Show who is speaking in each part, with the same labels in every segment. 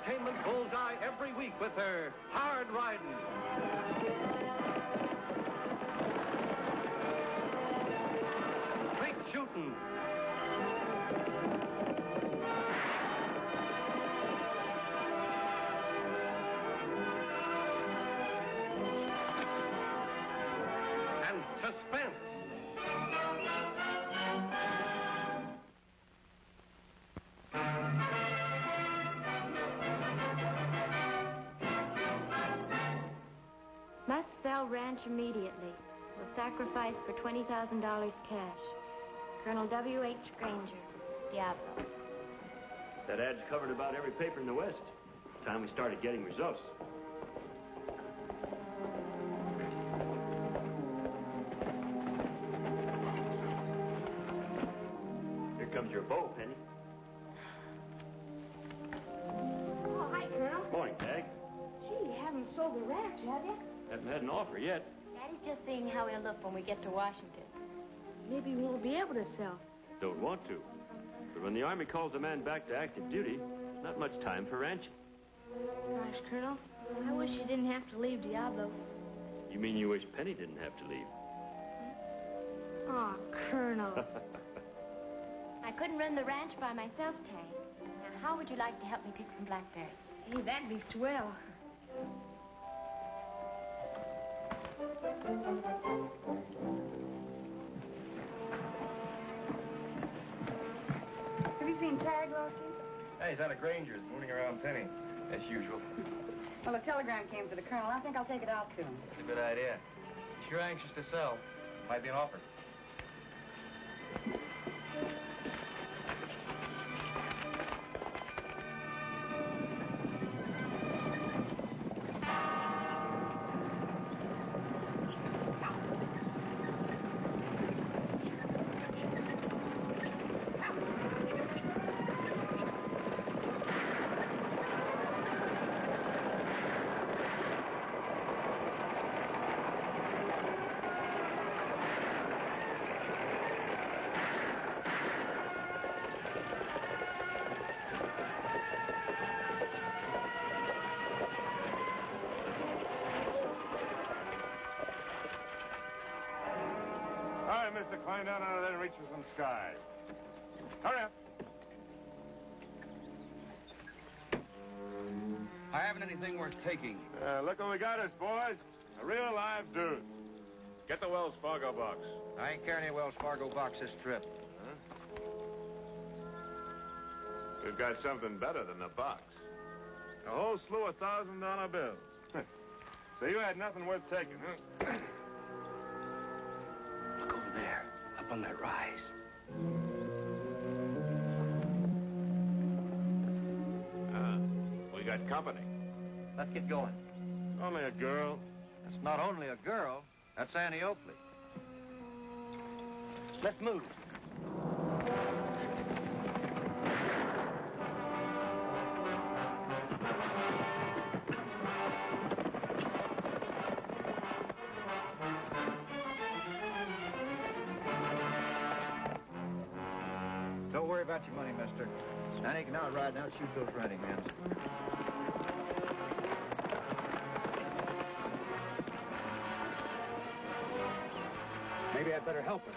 Speaker 1: entertainment bullseye every week with her hard riding. Straight shooting. And suspense.
Speaker 2: Must sell ranch immediately. Will sacrifice for $20,000 cash. Colonel W.H. Granger, Diablo.
Speaker 3: That ad's covered about every paper in the West. Time we started getting results. Here comes your bow, Penny.
Speaker 4: Oh, hi, Colonel.
Speaker 3: Morning, Tag.
Speaker 4: Gee, you haven't sold the ranch, have you?
Speaker 3: Haven't had an offer yet.
Speaker 2: Daddy's just seeing how he'll look when we get to Washington.
Speaker 4: Maybe we won't be able to sell.
Speaker 3: Don't want to. But when the Army calls a man back to active duty, not much time for ranching.
Speaker 4: Gosh, Colonel, I wish you didn't have to leave Diablo.
Speaker 3: You mean you wish Penny didn't have to leave?
Speaker 4: Oh, Colonel.
Speaker 2: I couldn't run the ranch by myself, Tag. Now, how would you like to help me pick some blackberries?
Speaker 4: Hey, that'd be swell. Have you seen Tag, Lofty?
Speaker 5: Hey, he's out of Granger's, mooning around Penny, as usual.
Speaker 4: Well, a telegram came for the Colonel. I think I'll take it out to him.
Speaker 5: That's a good idea. If you're anxious to sell, might be an offer.
Speaker 6: Climb down out of there and reach for some sky. Hurry up.
Speaker 5: I haven't anything worth taking.
Speaker 6: Look what we got us, boys. A real live dude. Get the Wells Fargo box.
Speaker 5: I ain't carrying any Wells Fargo box this trip.
Speaker 6: Huh? We've got something better than the box. A whole slew of $1,000 bills. So you had nothing worth taking, huh?
Speaker 5: Look over there, up on that rise.
Speaker 6: We got company.
Speaker 5: Let's get going.
Speaker 6: Only a girl.
Speaker 5: That's not only a girl. That's Annie Oakley. Let's move. Don't worry about your money, mister. Annie can outride and outshoot those riding men. Maybe I'd better help her.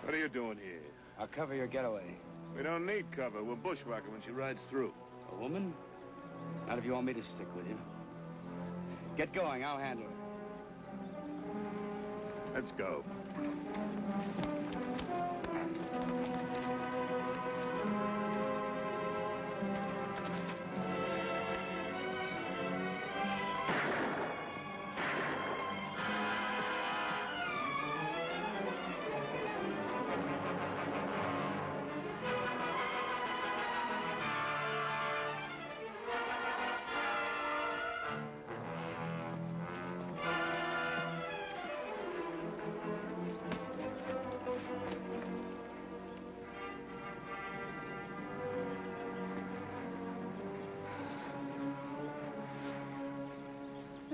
Speaker 6: What are you doing here?
Speaker 5: I'll cover your getaway.
Speaker 6: We don't need cover. We'll bushwhack her when she rides through.
Speaker 5: A woman? Not if you want me to stick with you. Get going. I'll handle it.
Speaker 6: Let's go.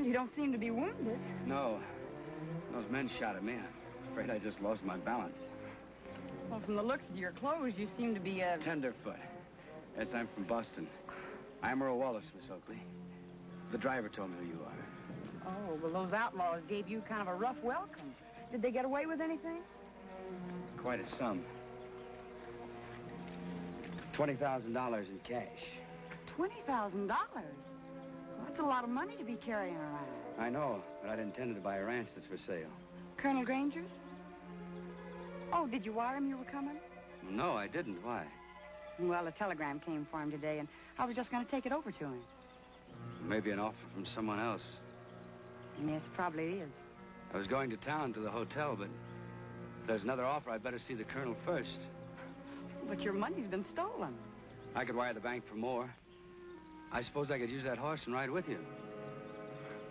Speaker 7: you don't seem to be wounded.
Speaker 5: No. Those men shot at me. I'm afraid I just lost my balance.
Speaker 7: Well, from the looks of your clothes, you seem to be a...
Speaker 5: Tenderfoot. Yes, I'm from Boston. I'm Earl Wallace, Miss Oakley. The driver told me who you are.
Speaker 7: Oh, well, those outlaws gave you kind of a rough welcome. Did they get away with anything?
Speaker 5: Quite a sum. $20,000 in cash.
Speaker 7: $20,000? Well, that's a lot of money to be carrying around.
Speaker 5: I know, but I'd intended to buy a ranch that's for sale.
Speaker 7: Colonel Granger's? Oh, did you wire him you were coming?
Speaker 5: No, I didn't. Why?
Speaker 7: Well, a telegram came for him today, and I was just going to take it over to him.
Speaker 5: Maybe an offer from someone else.
Speaker 7: Yes, probably is.
Speaker 5: I was going to town to the hotel, but if there's another offer, I'd better see the colonel first.
Speaker 7: But your money's been stolen.
Speaker 5: I could wire the bank for more. I suppose I could use that horse and ride with you.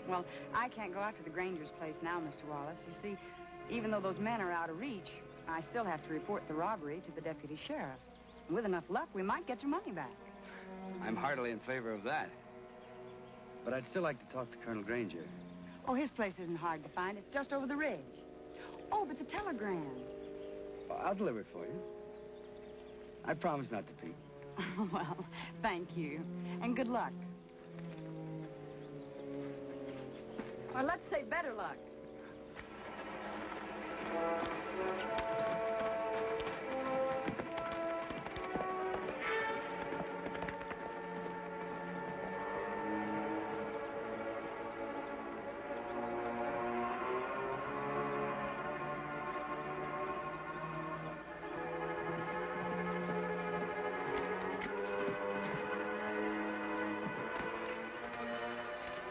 Speaker 7: Well, I can't go out to the Granger's place now, Mr. Wallace. You see, even though those men are out of reach, I still have to report the robbery to the deputy sheriff. And with enough luck, we might get your money back.
Speaker 5: I'm heartily in favor of that. But I'd still like to talk to Colonel Granger.
Speaker 7: Oh, his place isn't hard to find. It's just over the ridge. Oh, but the telegram.
Speaker 5: Well, I'll deliver it for you. I promise not to peek.
Speaker 7: Well, thank you. And good luck. Or let's say better luck.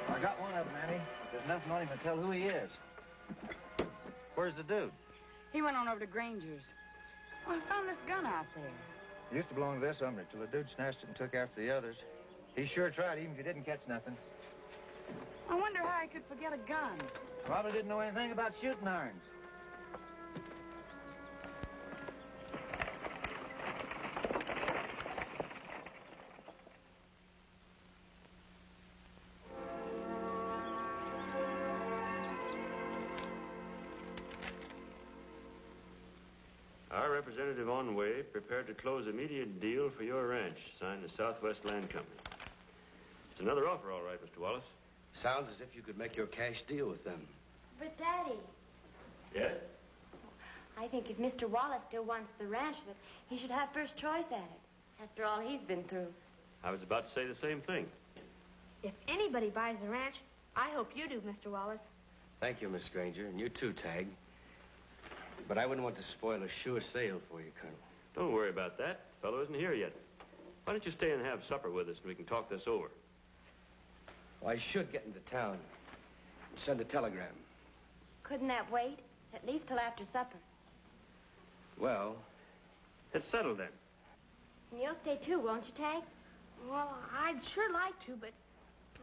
Speaker 1: I got one of them, Annie. There's nothing on him to tell who he is. Where's the dude?
Speaker 7: He went on over to Granger's. Well, I found this gun out there.
Speaker 1: It used to belong to this hombre till the dude snatched it and took after the others. He sure tried, even if he didn't catch nothing.
Speaker 7: I wonder how I could forget a gun.
Speaker 1: Probably didn't know anything about shooting irons.
Speaker 3: Our representative on way prepared to close immediate deal for your ranch, signed the Southwest Land Company. It's another offer, all right, Mr. Wallace.
Speaker 5: Sounds as if you could make your cash deal with them.
Speaker 2: But, Daddy,
Speaker 3: Yes?
Speaker 2: I think if Mr. Wallace still wants the ranch, that he should have first choice at it. After all he's been through.
Speaker 3: I was about to say the same thing.
Speaker 4: If anybody buys the ranch, I hope you do, Mr. Wallace.
Speaker 5: Thank you, Miss Granger, and you too, Tag. But I wouldn't want to spoil a sure sale for you, Colonel.
Speaker 3: Don't worry about that. The fellow isn't here yet. Why don't you stay and have supper with us and we can talk this over?
Speaker 5: Well, I should get into town and send a telegram.
Speaker 2: Couldn't that wait? At least till after supper.
Speaker 5: Well,
Speaker 3: It's settled then.
Speaker 2: And you'll stay too, won't you, Tag?
Speaker 4: Well, I'd sure like to, but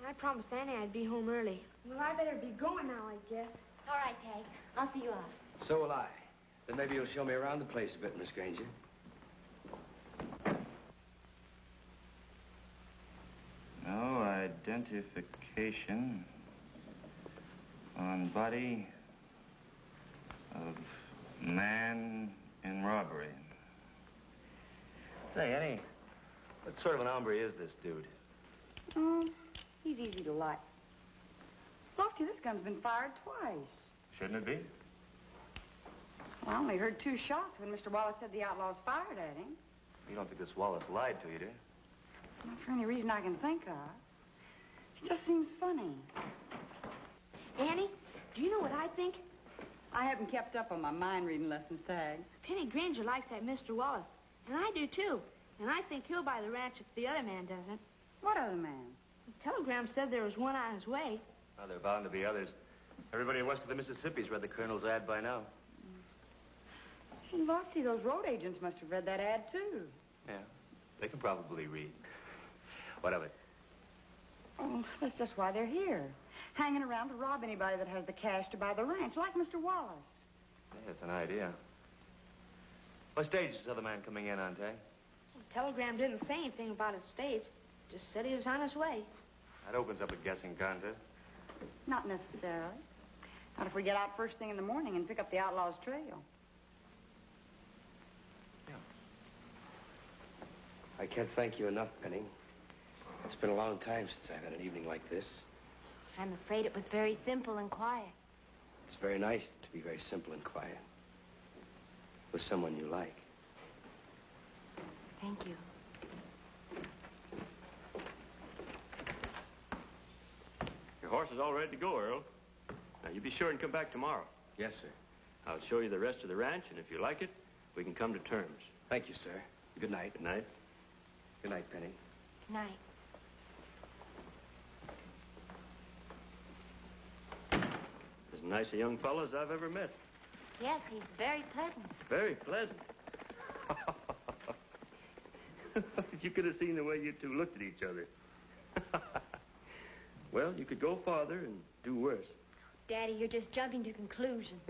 Speaker 4: I promised Annie I'd be home early. Well, I better be going now, I guess.
Speaker 2: All right, Tag. I'll see you off.
Speaker 5: so will I. Then maybe you'll show me around the place a bit, Miss Granger.
Speaker 6: No identification on body of man in robbery.
Speaker 1: Say, Annie, what sort of an hombre is this dude?
Speaker 7: He's easy to like. Lofty, this gun's been fired twice.
Speaker 6: Shouldn't it be?
Speaker 7: Well, I only heard 2 shots when Mr. Wallace said the outlaws fired at him.
Speaker 1: You don't think this Wallace lied to you, do you?
Speaker 7: Not for any reason I can think of. It just seems funny.
Speaker 4: Annie, do you know what I think?
Speaker 7: I haven't kept up on my mind-reading lessons, Tag.
Speaker 4: Penny Granger likes that Mr. Wallace, and I do, too. And I think he'll buy the ranch if the other man doesn't.
Speaker 7: What other man?
Speaker 4: The telegram said there was one on his way.
Speaker 3: Well, there are bound to be others. Everybody west of the Mississippi's read the Colonel's ad by now.
Speaker 7: Lofty, those road agents must have read that ad, too.
Speaker 3: Yeah, they can probably read. What of it?
Speaker 7: Oh, that's just why they're here. Hanging around to rob anybody that has the cash to buy the ranch, like Mr. Wallace.
Speaker 3: Yeah, it's an idea. What stage is this other man coming in on, Tay?
Speaker 4: The telegram didn't say anything about his stage. Just said he was on his way.
Speaker 3: That opens up a guessing contest.
Speaker 7: Not necessarily. Not if we get out first thing in the morning and pick up the outlaw's trail.
Speaker 5: I can't thank you enough, Penny. It's been a long time since I've had an evening like this.
Speaker 2: I'm afraid it was very simple and quiet.
Speaker 5: It's very nice to be very simple and quiet. With someone you like.
Speaker 2: Thank you.
Speaker 3: Your horse is all ready to go, Earl. Now, you be sure and come back tomorrow.
Speaker 5: Yes, sir.
Speaker 3: I'll show you the rest of the ranch, and if you like it, we can come to terms.
Speaker 5: Thank you, sir. Good night.
Speaker 3: Good night.
Speaker 5: Good night, Penny.
Speaker 2: Good night.
Speaker 3: As nice a young fellow as I've ever met.
Speaker 2: Yes, he's very pleasant.
Speaker 3: Very pleasant. If you could have seen the way you two looked at each other. Well, you could go farther and do worse.
Speaker 2: Daddy, you're just jumping to conclusions.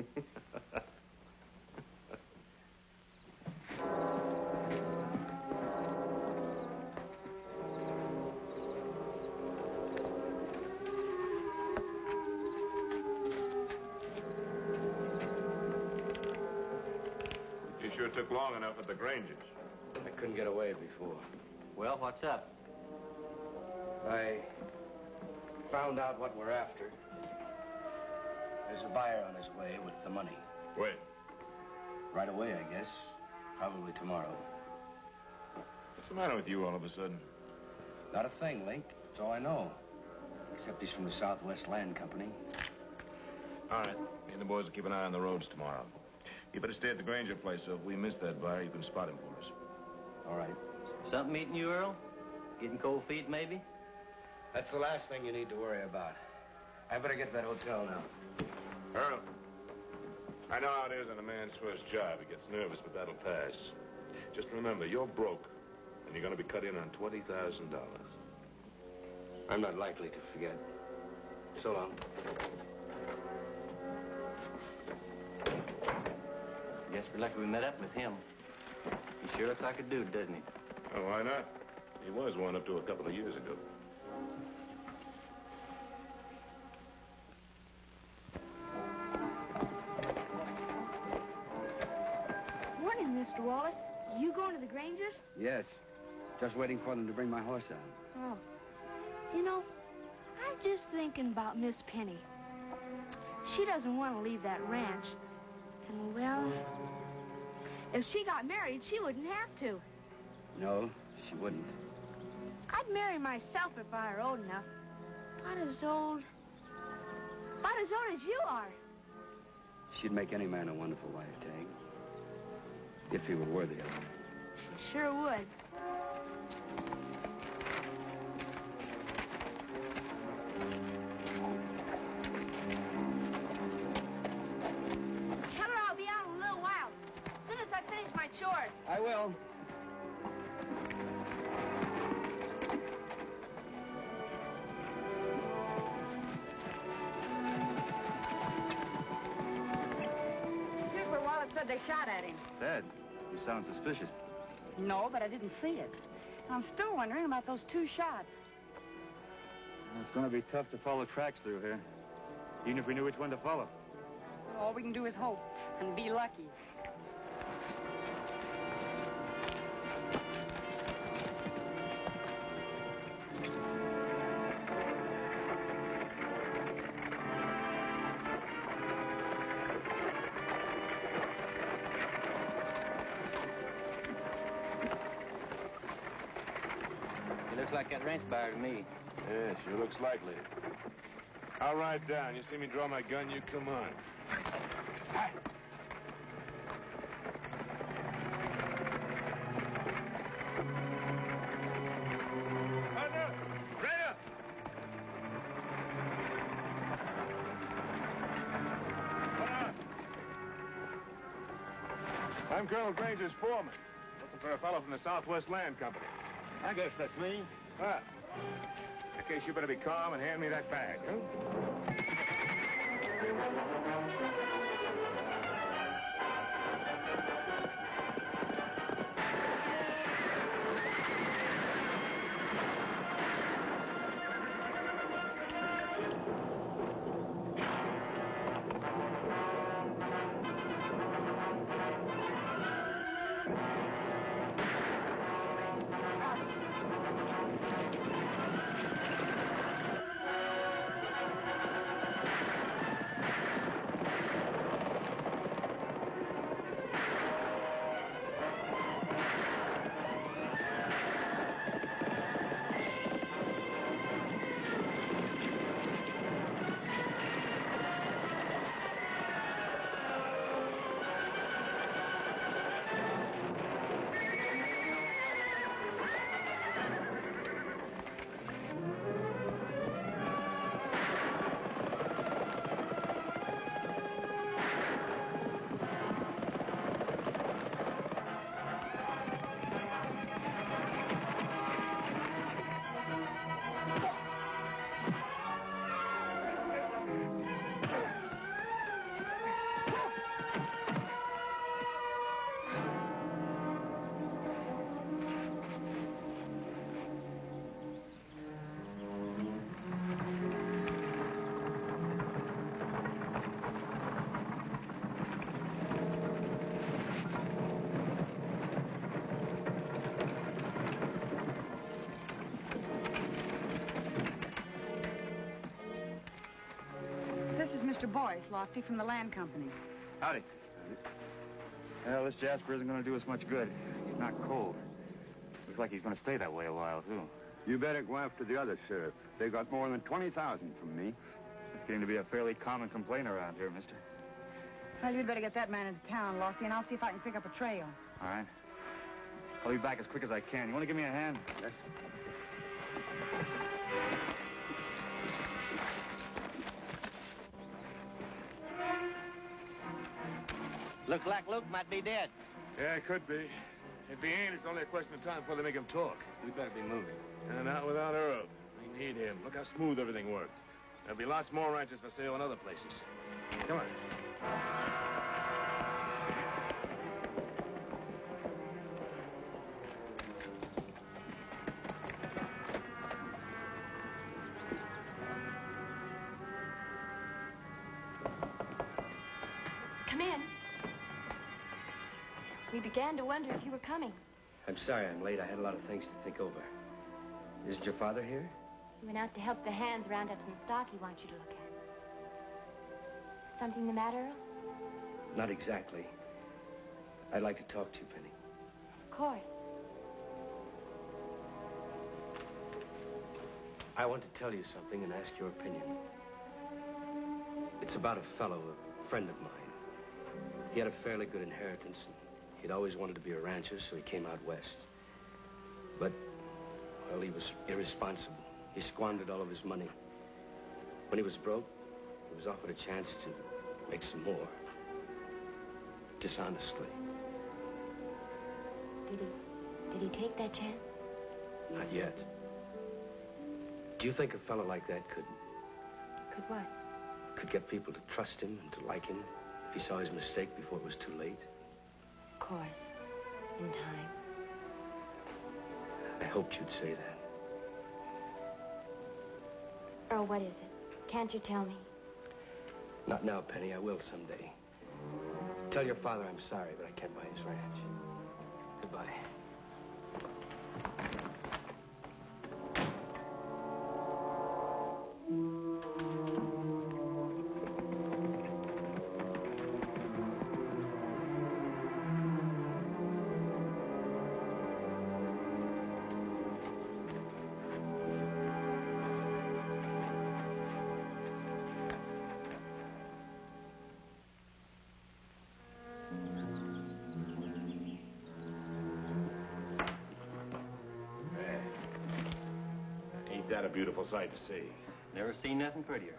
Speaker 6: You sure took long enough at the Grangers.
Speaker 5: I couldn't get away before.
Speaker 1: Well, what's up?
Speaker 5: I found out what we're after. There's a buyer on his way with the money.
Speaker 6: When?
Speaker 5: Right away, I guess. Probably tomorrow.
Speaker 6: What's the matter with you all of a sudden?
Speaker 5: Not a thing, Link. That's all I know. Except he's from the Southwest Land Company.
Speaker 6: All right. Me and the boys will keep an eye on the roads tomorrow. You better stay at the Granger place, so if we miss that buyer, you can spot him for us.
Speaker 5: All right.
Speaker 1: Something eating you, Earl? Getting cold feet, maybe?
Speaker 5: That's the last thing you need to worry about. I better get to that hotel now.
Speaker 6: Earl, I know how it is on a man's first job. He gets nervous, but that'll pass. Just remember, you're broke, and you're going to be cut in on $20,000.
Speaker 5: I'm not likely to forget. So long.
Speaker 1: Guess we're lucky we met up with him. He sure looks like a dude, doesn't he?
Speaker 6: Oh, why not? He was one up to a couple of years ago.
Speaker 4: Morning, Mr. Wallace. You going to the Grangers?
Speaker 5: Yes. Just waiting for them to bring my horse out.
Speaker 4: Oh. You know, I'm just thinking about Miss Penny. She doesn't want to leave that ranch. And, well, if she got married, she wouldn't have to.
Speaker 5: No, she wouldn't.
Speaker 4: I'd marry myself if I were old enough. About as old as you are.
Speaker 5: She'd make any man a wonderful wife, Tag. If he were worthy of it.
Speaker 4: She sure would. Tell her I'll be out in a little while. As soon as I finish my chores.
Speaker 5: I will.
Speaker 7: Here's where Wallace said they shot at him.
Speaker 5: Said, you sound suspicious.
Speaker 7: No, but I didn't see it. I'm still wondering about those two shots.
Speaker 8: It's going to be tough to follow tracks through here. Even if we knew which one to follow.
Speaker 7: All we can do is hope and be lucky.
Speaker 1: He looks like that ranch buyer to me.
Speaker 6: Yeah, sure looks likely. I'll ride down. You see me draw my gun, you come on. Hi. I'm Colonel Granger's foreman. Looking for a fellow from the Southwest Land Company.
Speaker 8: I guess that's me.
Speaker 6: Ah. In that case, you better be calm and hand me that bag, huh?
Speaker 7: boys, Lofty, from the land company.
Speaker 8: Howdy. Well, this Jasper isn't going to do us much good. He's not cold. Looks like he's going to stay that way a while, too.
Speaker 9: You better go after the other sheriff. They got more than 20,000 from me.
Speaker 8: It's getting to be a fairly common complaint around here, mister.
Speaker 7: Well, you'd better get that man into town, Lofty, and I'll see if I can pick up a trail.
Speaker 8: All right. I'll be back as quick as I can. You want to give me a hand?
Speaker 9: Yes.
Speaker 1: Looks like Luke might be dead.
Speaker 6: Yeah, it could be. If he ain't, it's only a question of time before they make him talk.
Speaker 5: We better be moving.
Speaker 6: And not without Earl. We need him. Look how smooth everything worked. There'll be lots more ranches for sale in other places. Come on.
Speaker 2: Come in. We began to wonder if you were coming.
Speaker 5: I'm sorry I'm late. I had a lot of things to think over. Isn't your father here?
Speaker 2: He went out to help the hands round up some stock he wants you to look at. Something the matter, Earl?
Speaker 5: Not exactly. I'd like to talk to you, Penny.
Speaker 2: Of course.
Speaker 5: I want to tell you something and ask your opinion. It's about a fellow, a friend of mine. He had a fairly good inheritance, and he'd always wanted to be a rancher, so he came out west. But, well, he was irresponsible. He squandered all of his money. When he was broke, he was offered a chance to make some more. Dishonestly.
Speaker 2: Did he take that chance?
Speaker 5: Not yet. Do you think a fellow like that could
Speaker 2: what?
Speaker 5: Could get people to trust him and to like him if he saw his mistake before it was too late?
Speaker 2: Of course. In time.
Speaker 5: I hoped you'd say that.
Speaker 2: Earl, what is it? Can't you tell me?
Speaker 5: Not now, Penny. I will someday. Tell your father I'm sorry, but I can't buy his ranch. Goodbye.
Speaker 6: Ain't that a beautiful sight to see?
Speaker 1: Never seen nothing prettier.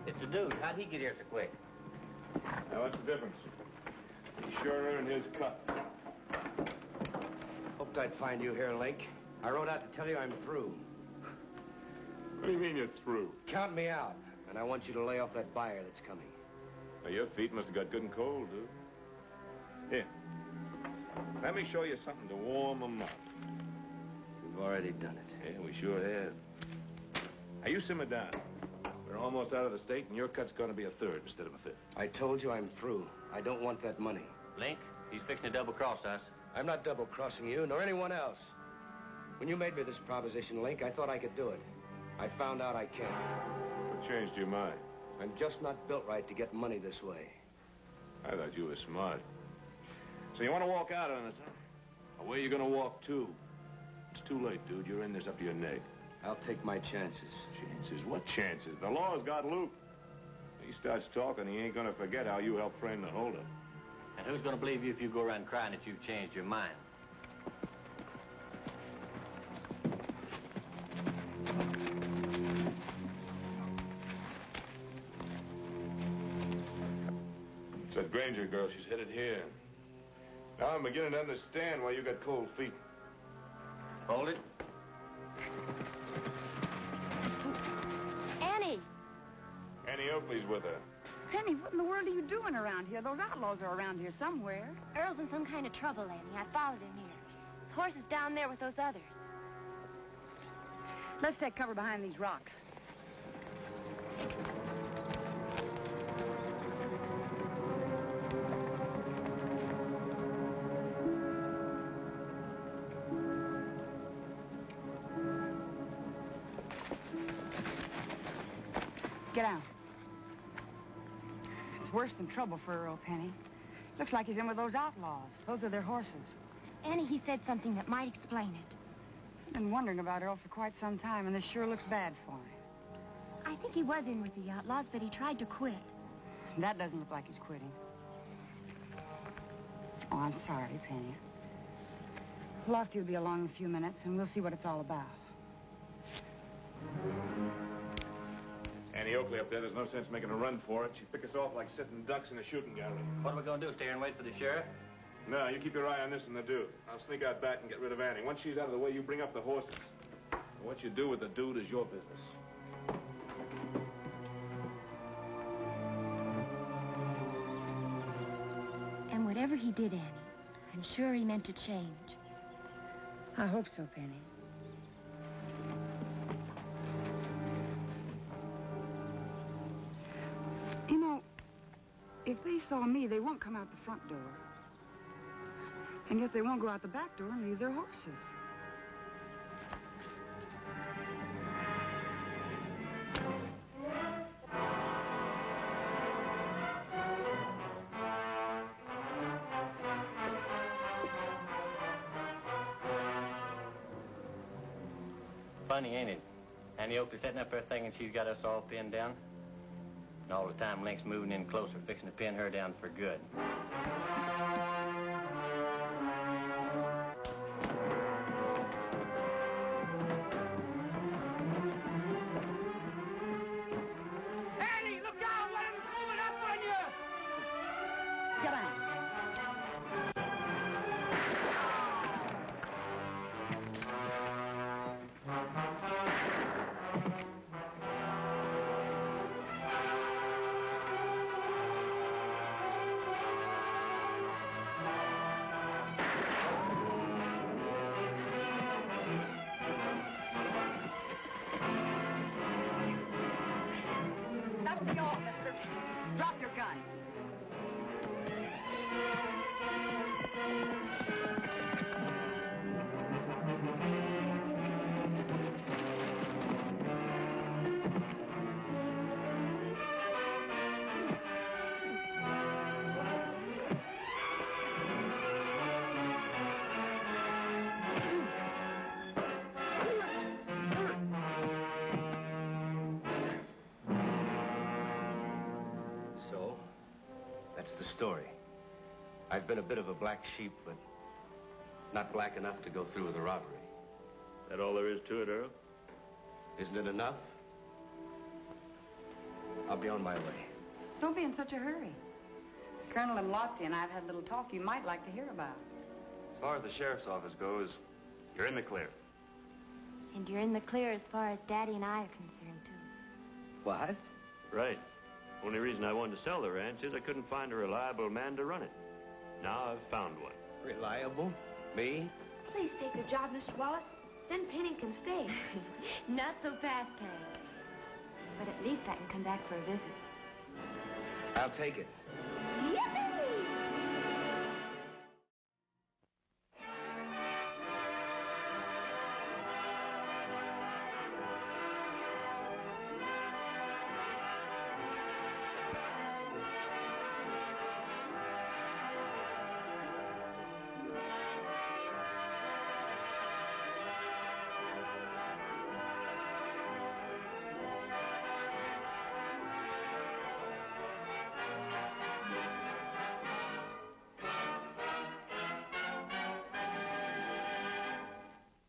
Speaker 1: It's a dude. How'd he get here so quick?
Speaker 6: Now, what's the difference? He sure earned his cut.
Speaker 5: Hoped I'd find you here, Link. I rode out to tell you I'm through.
Speaker 6: What do you mean you're through?
Speaker 5: Count me out, and I want you to lay off that buyer that's coming.
Speaker 6: Now, your feet must have got good and cold, dude. Here. Let me show you something to warm them up.
Speaker 5: We've already done it.
Speaker 6: Yeah, we sure have. Now, you simmer down. We're almost out of the state, and your cut's going to be a third instead of a fifth.
Speaker 5: I told you I'm through. I don't want that money.
Speaker 1: Link, he's fixing to double-cross us.
Speaker 5: I'm not double-crossing you, nor anyone else. When you made me this proposition, Link, I thought I could do it. I found out I can't.
Speaker 6: What changed your mind?
Speaker 5: I'm just not built right to get money this way.
Speaker 6: I thought you were smart. So you want to walk out on us, huh? Well, where you going to walk to? It's too late, dude. You're in this up to your neck.
Speaker 5: I'll take my chances.
Speaker 6: Chances? What chances? The law's got Luke. He starts talking, he ain't going to forget how you helped frame the holdup.
Speaker 1: And who's going to believe you if you go around crying that you've changed your mind?
Speaker 6: It's that Granger girl. She's headed here. Now I'm beginning to understand why you got cold feet.
Speaker 1: Hold it.
Speaker 4: Annie!
Speaker 6: Annie Oakley's with her.
Speaker 7: Penny, what in the world are you doing around here? Those outlaws are around here somewhere.
Speaker 2: Earl's in some kind of trouble, Annie. I followed him here. His horse is down there with those others.
Speaker 7: Let's take cover behind these rocks. Get out. It's worse than trouble for Earl, Penny. Looks like he's in with those outlaws. Those are their horses.
Speaker 2: Annie, he said something that might explain it.
Speaker 7: I've been wondering about Earl for quite some time, and this sure looks bad for him.
Speaker 2: I think he was in with the outlaws, but he tried to quit.
Speaker 7: That doesn't look like he's quitting. Oh, I'm sorry, Penny. Lofty will be along in a few minutes, and we'll see what it's all about.
Speaker 6: Annie Oakley up there, there's no sense making a run for it. She'd pick us off like sitting ducks in a shooting gallery.
Speaker 1: What are we going to do, stay here and wait for the sheriff?
Speaker 6: No, you keep your eye on this and the dude. I'll sneak out back and get rid of Annie. Once she's out of the way, you bring up the horses. And what you do with the dude is your business.
Speaker 2: And whatever he did, Annie, I'm sure he meant to change.
Speaker 7: I hope so, Penny. You know, if they saw me, they won't come out the front door. And yet they won't go out the back door and leave their horses.
Speaker 1: Funny, ain't it? Annie Oakley setting up her thing and she's got us all pinned down. And all the time Link's moving in closer, fixing to pin her down for good.
Speaker 7: Annie, look out! Let him moving up on you! Get on. That's the all, mister. Drop your gun.
Speaker 5: So, that's the story. I've been a bit of a black sheep, but not black enough to go through with a robbery.
Speaker 3: That all there is to it, Earl?
Speaker 5: Isn't it enough? I'll be on my way.
Speaker 7: Don't be in such a hurry. Colonel and Lofty and I have had a little talk you might like to hear about.
Speaker 8: As far as the sheriff's office goes, you're in the clear.
Speaker 2: And you're in the clear as far as Daddy and I are concerned, too.
Speaker 5: What?
Speaker 3: Right. Only reason I wanted to sell the ranch is I couldn't find a reliable man to run it. Now I've found one.
Speaker 5: Reliable? Me?
Speaker 4: Please take the job, Mr. Wallace. Then Penny can stay.
Speaker 2: Not so fast, Peg. But at least I can come back for a visit.
Speaker 5: I'll take it.